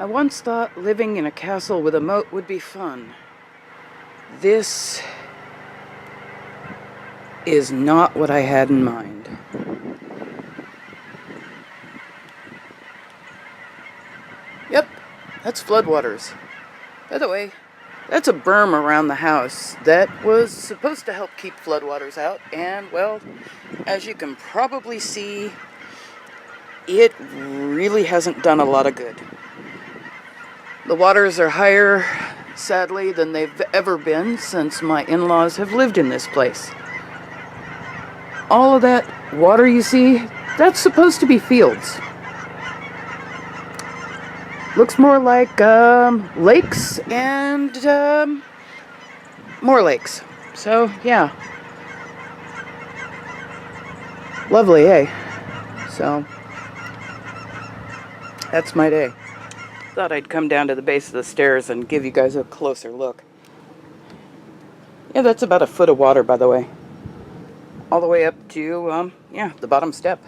once thought living in a castle with a moat would be fun. This is not what I had in mind. Yep, that's floodwaters. By the way, that's a berm around the house that was supposed to help keep floodwaters out, and, well, as you can probably see, it really hasn't done a lot of good. The waters are higher, sadly, than they've ever been since my in-laws have lived in this place. All of that water you see, that's supposed to be fields. Looks more like lakes and more lakes. So, yeah. Lovely, eh? So, that's my day. Thought I'd come down to the base of the stairs and give you guys a closer look. Yeah, that's about a foot of water, by the way. All the way up to, the bottom step.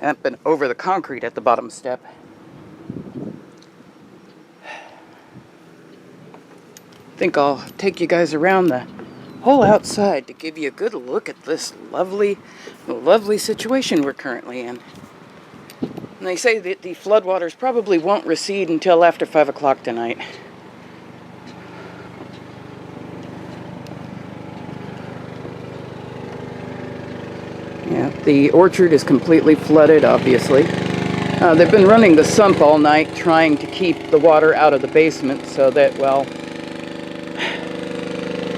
I haven't been over the concrete at the bottom step. I think I'll take you guys around the whole outside to give you a good look at this lovely situation we're currently in. And they say that the floodwaters probably won't recede until after 5 o'clock tonight. Yeah, the orchard is completely flooded, obviously. They've been running the sump all night trying to keep the water out of the basement so that, well,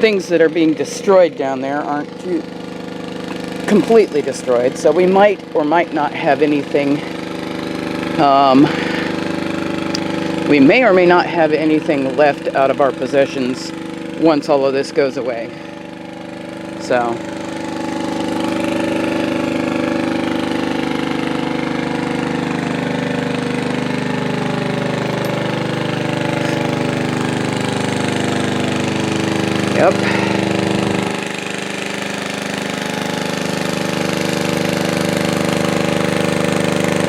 things that are being destroyed down there aren't too completely destroyed. So we might or might not have anything. We may or may not have anything left out of our possessions once all of this goes away. So. Yep.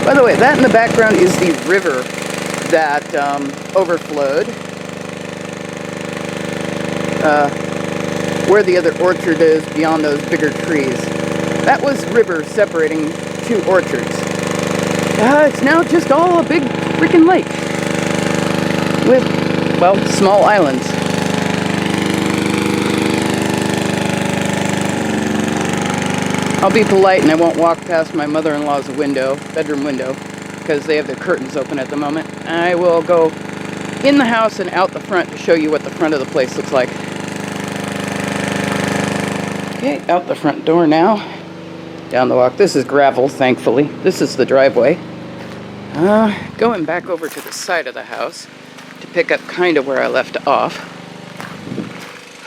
By the way, that in the background is the river that overflowed. Where the other orchard is beyond those bigger trees. That was river separating two orchards. It's now just all a big freaking lake. With, well, small islands. I'll be polite and I won't walk past my mother-in-law's bedroom window, because they have their curtains open at the moment. I will go in the house and out the front to show you what the front of the place looks like. Okay, out the front door now. Down the walk. This is gravel, thankfully. This is the driveway. Going back over to the side of the house to pick up kind of where I left off.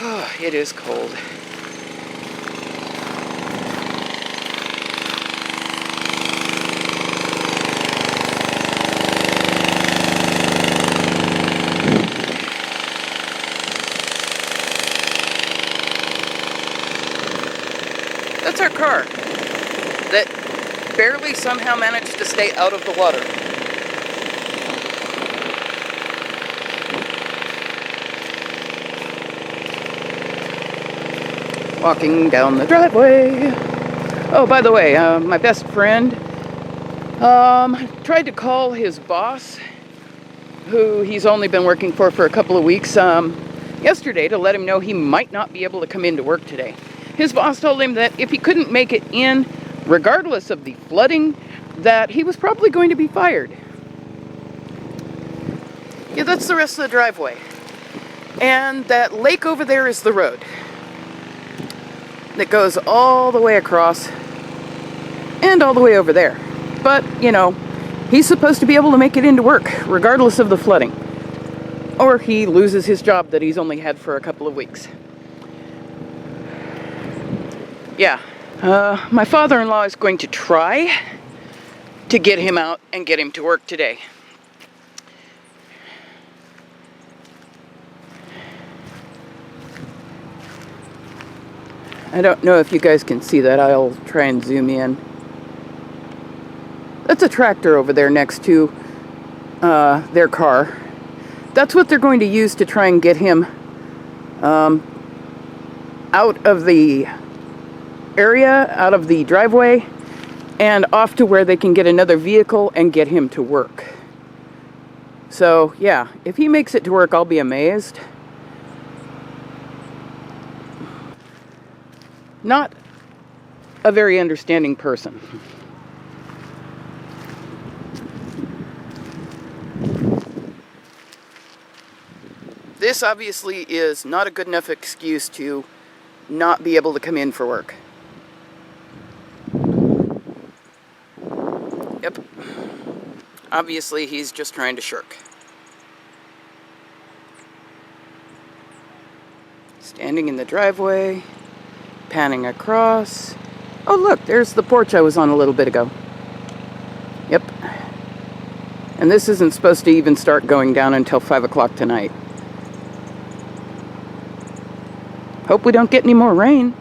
Oh, it is cold. That's our car that barely somehow managed to stay out of the water. Walking down the driveway. Oh, by the way, my best friend tried to call his boss, who he's only been working for a couple of weeks, yesterday to let him know he might not be able to come into work today. His boss told him that if he couldn't make it in, regardless of the flooding, that he was probably going to be fired. Yeah, that's the rest of the driveway. And that lake over there is the road that goes all the way across and all the way over there. But, you know, he's supposed to be able to make it into work, regardless of the flooding. Or he loses his job that he's only had for a couple of weeks. Yeah, my father-in-law is going to try to get him out and get him to work today. I don't know if you guys can see that. I'll try and zoom in. That's a tractor over there next to their car. that's what they're going to use to try and get him out of the area, out of the driveway, and off to where they can get another vehicle and get him to work. So, yeah, if he makes it to work, I'll be amazed. Not a very understanding person. This obviously is not a good enough excuse to not be able to come in for work. Yep. Obviously, he's just trying to shirk. Standing in the driveway, panning across. Oh, look, there's the porch I was on a little bit ago. Yep. And this isn't supposed to even start going down until 5 o'clock tonight. Hope we don't get any more rain.